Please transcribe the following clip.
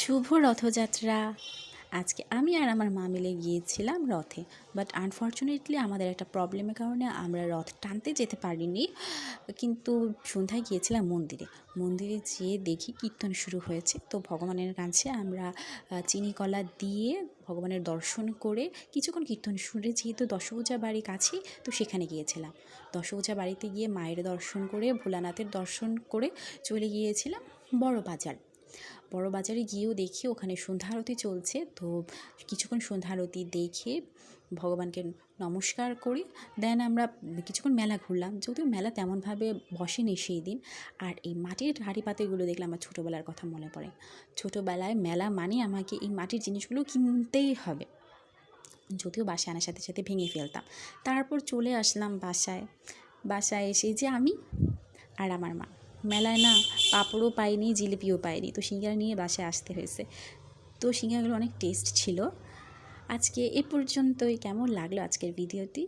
শুভ রথযাত্রা। আজকে আমি আর আমার মা মিলে গিয়েছিলাম রথে, বাট আনফর্চুনেটলি আমাদের একটা প্রবলেমের কারণে আমরা রথ টানতে যেতে পারিনি। কিন্তু সন্ধ্যায় গিয়েছিলাম মন্দিরে। মন্দিরে যেয়ে দেখি কীর্তন শুরু হয়েছে, তো ভগবানের কাছে আমরা চিনি কলা দিয়ে ভগবানের দর্শন করে কিছুক্ষণ কীর্তন শুনে, যেহেতু দশভূজা বাড়ি কাছেই, তো সেখানে গিয়েছিলাম। দশভূজা বাড়িতে গিয়ে মায়ের দর্শন করে, ভোলানাথের দর্শন করে চলে গিয়েছিলাম বড় বাজার। বড় বাজারে গিয়েও দেখি ওখানে সন্ধ্যা আরতি চলছে, তো কিছুক্ষণ সন্ধ্যা আরতি দেখে ভগবানকে নমস্কার করি। দেন আমরা কিছুক্ষণ মেলা ঘুরলাম, যদিও মেলা তেমনভাবে বসেনি সেই দিন। আর এই মাটির হাঁড়ি পাতিলগুলো দেখলে আমার ছোটোবেলার কথা মনে পড়ে। ছোটোবেলায় মেলা মানে আমাকে এই মাটির জিনিসগুলো কিনতেই হবে, যদিও বাসায় আনার সাথে সাথে ভেঙে ফেলতাম। তারপর চলে আসলাম বাসায় এসে যে আমি আর আমার মা মেলায় না পাঁপড়ও পাইনি, জিলিপিও পাইনি, তো সিঙ্গারা নিয়ে বাসায় আসতে হয়েছে। তো সিঙ্গারাগুলো অনেক টেস্ট ছিল। আজকে এ পর্যন্তই। কেমন লাগলো আজকের ভিডিওটি?